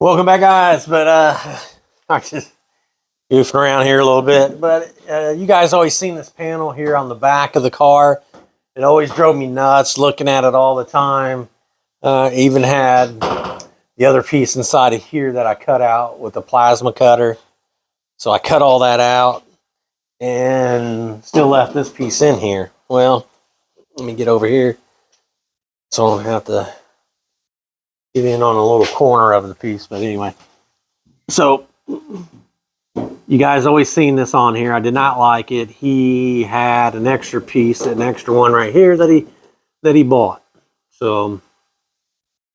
Welcome back, guys. But I just goofing around here a little bit. But you guys always seen this panel here on the back of the car. It always drove me nuts looking at it all the time. Even had the other piece inside of here that I cut out with a plasma cutter. So I cut all that out and still left this piece in here. Well, let me get over here so I don't have to get in on a little corner of the piece. But anyway, so you guys always seen this on here. I did not like it. He had an extra piece, an extra one right here that he bought. So,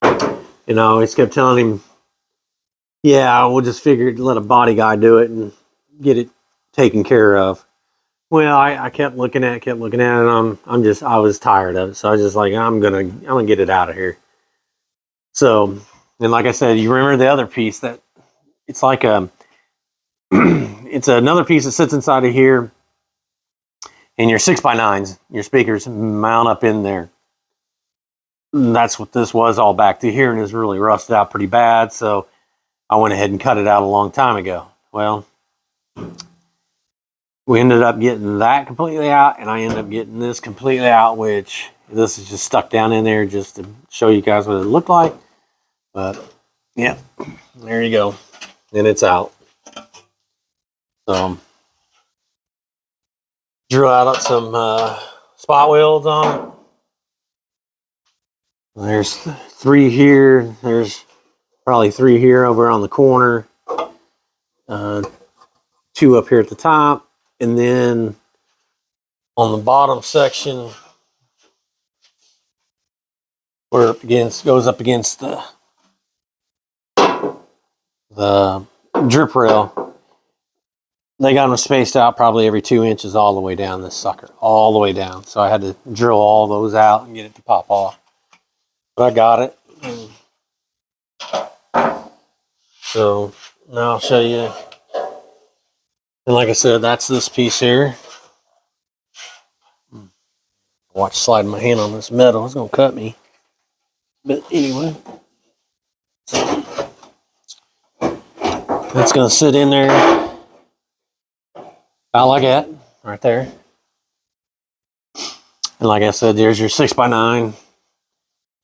you know, I always kept telling him, yeah, we'll just figure let a body guy do it and get it taken care of. Well, I kept looking at it, and I was tired of it. So I was just like, I'm gonna get it out of here. So, and like I said, you remember the other piece that it's like it's another piece that sits inside of here, and your 6x9s, your speakers mount up in there. And that's what this was all back to here, and it's really rusted out pretty bad. So I went ahead and cut it out a long time ago. Well, we ended up getting that completely out, and I ended up getting this completely out, which this is just stuck down in there just to show you guys what it looked like. But yeah, there you go. And it's out. So drew out some spot welds on it. There's 3 here. There's probably 3 here over on the corner. 2 up here at the top. And then on the bottom section, where it goes up against the drip rail, they got them spaced out probably every 2 inches all the way down this sucker, all the way down. So I had to drill all those out and get it to pop off. But I got it. So now I'll show you. And like I said, that's this piece here. Watch sliding my hand on this metal. It's going to cut me. But anyway. So that's going to sit in there. About like that. Right there. And like I said, there's your 6x9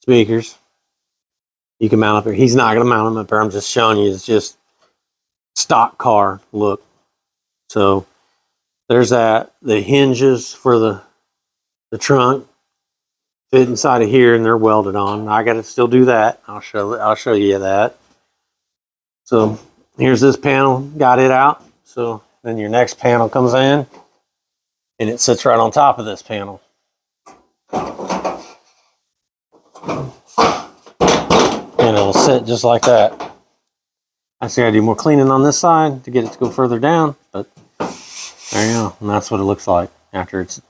speakers. You can mount up there. He's not going to mount them up there. I'm just showing you. It's just stock car look. So there's that. The hinges for the trunk fit inside of here, and they're welded on. I got to still do that. I'll show you that. So here's this panel. Got it out. So then your next panel comes in, and it sits right on top of this panel. And it'll sit just like that. I see I do more cleaning on this side to get it to go further down, but there you go. And that's what it looks like after it's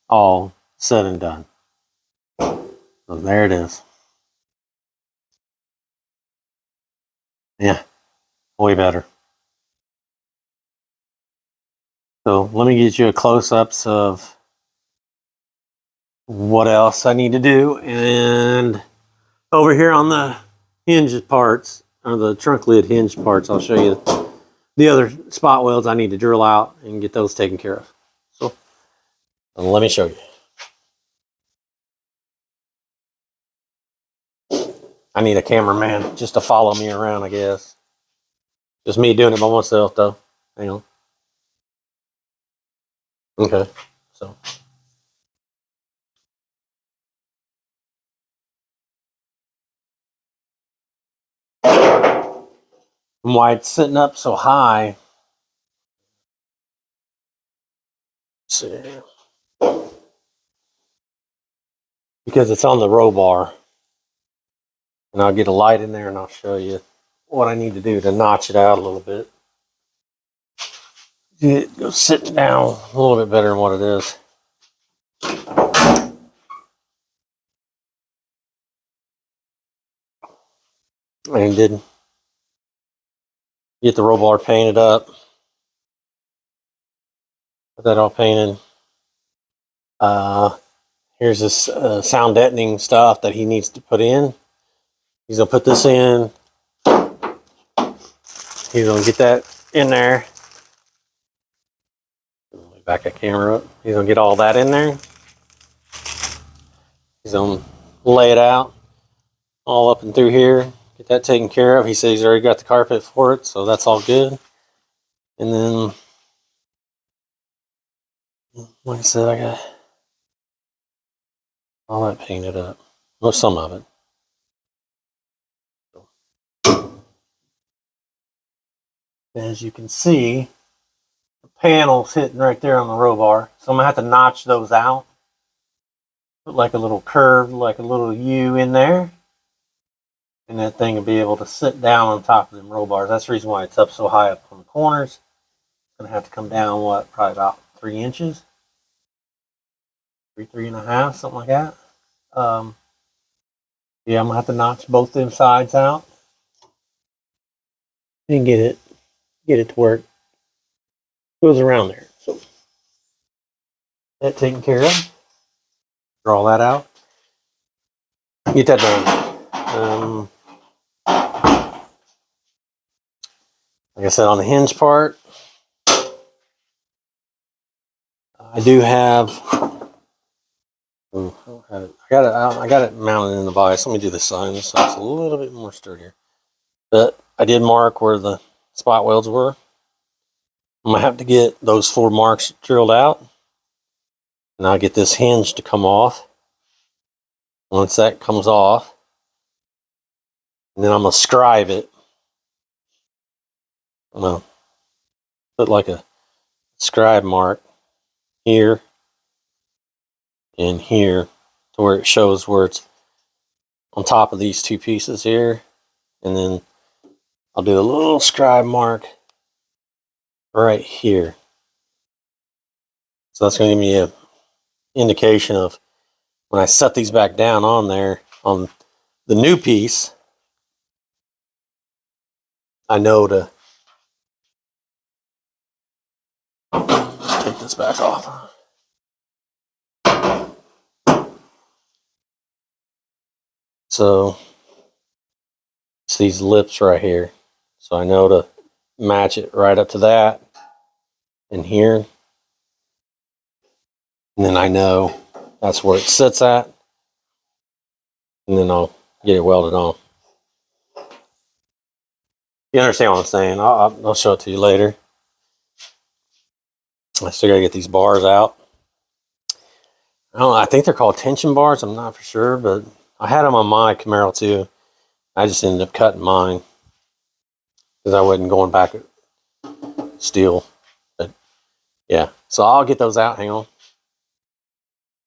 all said and done. So there it is. Yeah, way better. So let me get you a close-ups of what else I need to do. And over here on the hinge parts, or the trunk lid hinge parts, I'll show you the other spot welds I need to drill out and get those taken care of. So let me show you. I need a cameraman just to follow me around, I guess. Just me doing it by myself, though. Hang on. Okay, so. And why it's sitting up so high. Let's see. Because it's on the row bar. And I'll get a light in there and I'll show you what I need to do to notch it out a little bit. It goes sitting down a little bit better than what it is. And did get the row bar painted up. Got that all painted. Here's this sound deadening stuff that he needs to put in. He's gonna put this in. he's gonna get that in there. Back that camera up. He's gonna get all that in there. He's gonna lay it out all up and through here. Get that taken care of. He says he's already got the carpet for it, so that's all good. And then, like I said, I got all that painted up. Well, some of it. As you can see, the panel's hitting right there on the row bar. So I'm gonna have to notch those out. Put like a little curve, like a little U in there. And that thing will be able to sit down on top of them row bars. That's the reason why it's up so high up on the corners. It's gonna have to come down, what, probably about 3 inches? 3.5, something like that. Yeah, I'm gonna have to notch both them sides out and get it to where it goes around there. So that taken care of. Draw that out. Get that done. Like I said, on the hinge part, I do have. I don't have it. I got it mounted in the vise. Let me do this side. This side's a little bit more sturdier. But I did mark where the spot welds were. I'm gonna have to get those 4 marks drilled out, and I'll get this hinge to come off. Once that comes off, and then I'm gonna scribe it. I'm gonna put like a scribe mark here and here to where it shows where it's on top of these 2 pieces here, and then I'll do a little scribe mark right here. So that's going to give me an indication of when I set these back down on there on the new piece, I know to take this back off. So it's these lips right here. So I know to match it right up to that and here. And then I know that's where it sits at. And then I'll get it welded on. You understand what I'm saying? I'll show it to you later. I still gotta get these bars out. I don't know, I think they're called tension bars. I'm not for sure, but I had them on my Camaro too. I just ended up cutting mine because I wasn't going back at steel. But yeah, so I'll get those out. Hang on.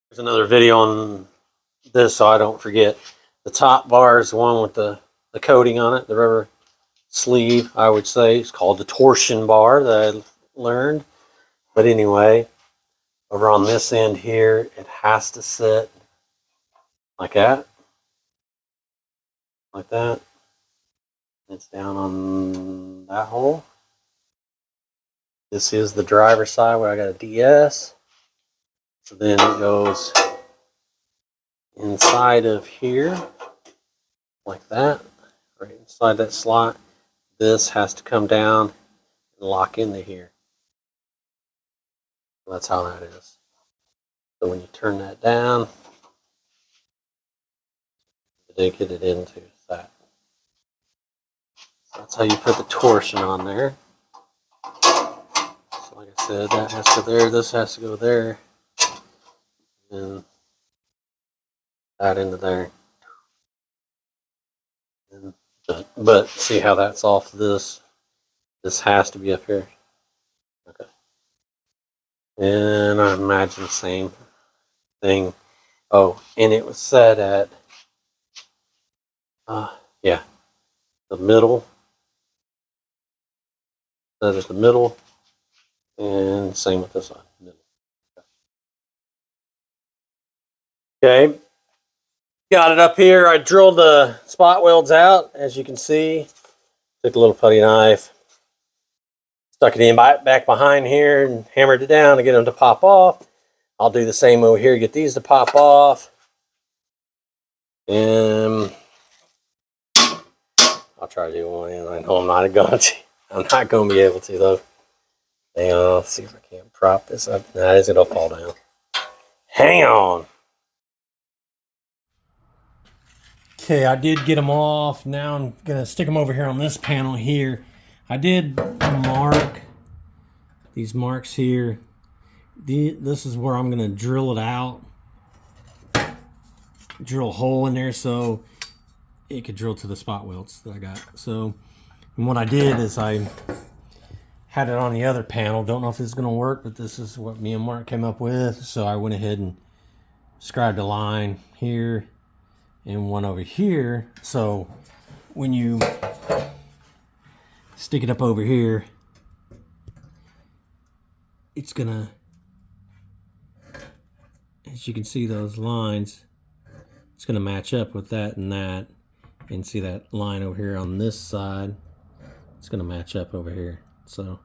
There's another video on this so I don't forget. The top bar is the one with the coating on it, the rubber sleeve, I would say. It's called the torsion bar that I learned. But anyway, over on this end here, it has to sit like that. Like that. It's down on that hole. This is the driver's side where I got a DS. So then it goes inside of here, like that, right inside that slot. This has to come down and lock into here. So that's how that is. So when you turn that down, you get it into that. So that's how you put the torsion on there. So like I said, that has to go there, this has to go there, and that into there. And, but see how that's off this? This has to be up here. Okay. And I imagine the same thing. Oh, and it was set at, yeah, the middle. Set at the middle. And same with this one. Middle. Okay. Got it up here. I drilled the spot welds out, as you can see. Took a little putty knife, stuck it in back behind here, and hammered it down to get them to pop off. I'll do the same over here, get these to pop off. And I'll try to do one, and I know I'm not going to. I'm not going to be able to, though. Hang on, let's see if I can prop this up. Nah, it'll fall down. Hang on. Okay, I did get them off. Now I'm going to stick them over here on this panel here. I did mark these marks here. This is where I'm going to drill it out. Drill a hole in there so it could drill to the spot welds that I got. So, and what I did is I had it on the other panel. Don't know if it's going to work, but this is what me and Mark came up with. So I went ahead and scribed a line here and one over here. So when you stick it up over here, it's gonna, as you can see those lines, it's gonna match up with that and that. And see that line over here on this side, it's gonna match up over here. So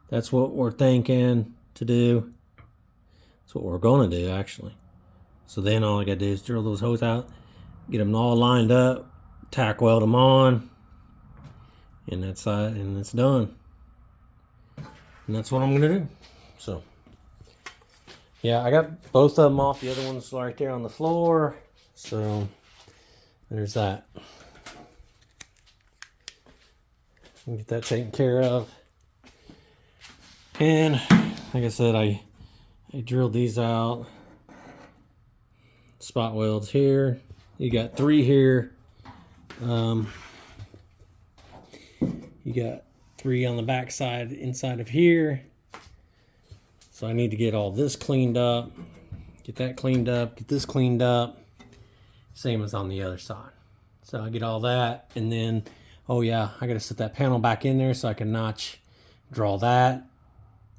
that's what we're thinking to do. That's what we're gonna do, actually. So then all I gotta do is drill those holes out, get them all lined up, tack weld them on, and that's and it's done. And that's what I'm gonna do. So yeah, I got both of them off. The other one's right there on the floor. So there's that. Get that taken care of. And like I said, I drilled these out. Spot welds here. You got 3 here. You got 3 on the back side inside of here. So I need to get all this cleaned up. Get that cleaned up. Get this cleaned up. Same as on the other side. So I get all that, and then, oh yeah, I got to set that panel back in there so I can draw that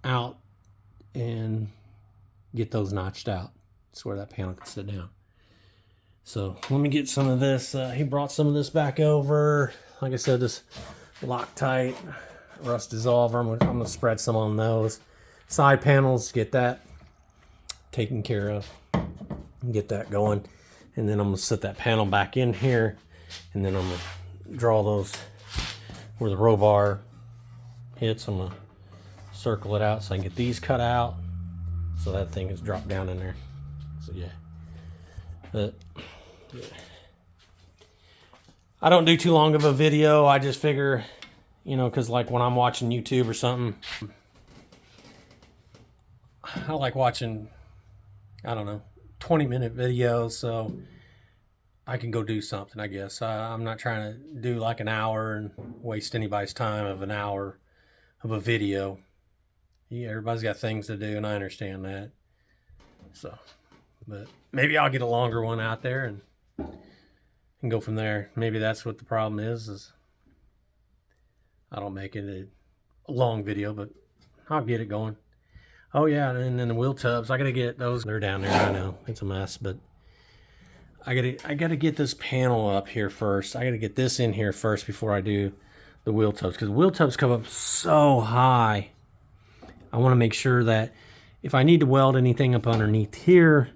out and get those notched out. That's where that panel can sit down. So let me get some of this. He brought some of this back over. Like I said, this Loctite rust dissolver. I'm gonna spread some on those side panels. Get that taken care of. Get that going, and then I'm gonna set that panel back in here, and then I'm gonna draw those where the row bar hits. I'm gonna circle it out so I can get these cut out, so that thing is dropped down in there. So yeah. But yeah. I don't do too long of a video. I just figure, you know, because like when I'm watching YouTube or something, I like watching, I don't know, 20-minute videos, so I can go do something, I guess. I'm not trying to do like an hour and waste anybody's time of an hour of a video. Yeah, everybody's got things to do, and I understand that. So, but maybe I'll get a longer one out there and go from there. Maybe that's what the problem is I don't make it a long video, but I'll get it going. Oh yeah, and then the wheel tubs, I gotta get those. They're down there, I know, it's a mess, but I gotta get this panel up here first. I gotta get this in here first before I do the wheel tubs, because the wheel tubs come up so high. I want to make sure that if I need to weld anything up underneath here,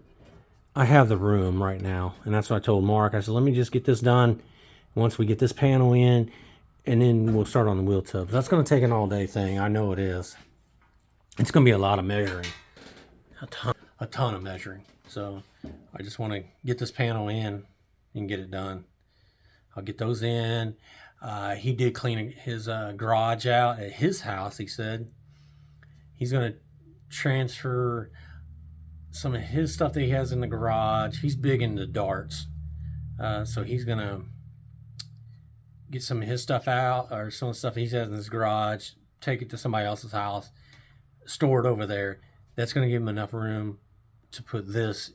I have the room right now. And that's what I told Mark. I said, let me just get this done once we get this panel in, and then we'll start on the wheel tubs. That's going to take an all-day thing. I know it is. It's going to be a lot of measuring, a ton of measuring. So I just want to get this panel in and get it done. I'll get those in. He did clean his garage out at his house. He said he's going to transfer some of his stuff that he has in the garage. He's big into darts. So he's going to get some of his stuff out, or some of the stuff he has in his garage, take it to somebody else's house, store it over there. That's going to give him enough room to put this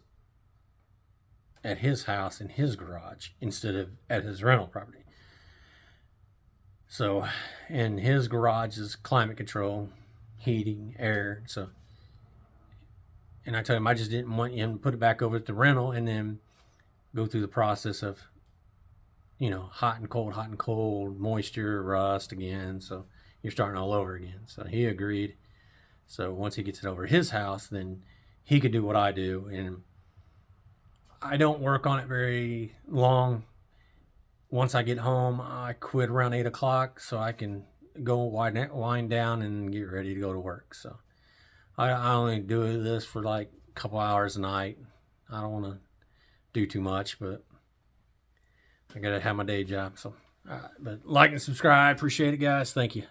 at his house in his garage instead of at his rental property. So, and his garage is climate control, heating, air. So, and I told him I just didn't want him to put it back over at the rental and then go through the process of, you know, hot and cold, moisture, rust again. So you're starting all over again. So he agreed. So once he gets it over his house, then he could do what I do. And I don't work on it very long. Once I get home, I quit around 8 o'clock so I can go wind down and get ready to go to work. So I only do this for like a couple hours a night. I don't want to do too much, but I got to have my day job. So, all right, but like and subscribe. Appreciate it, guys. Thank you.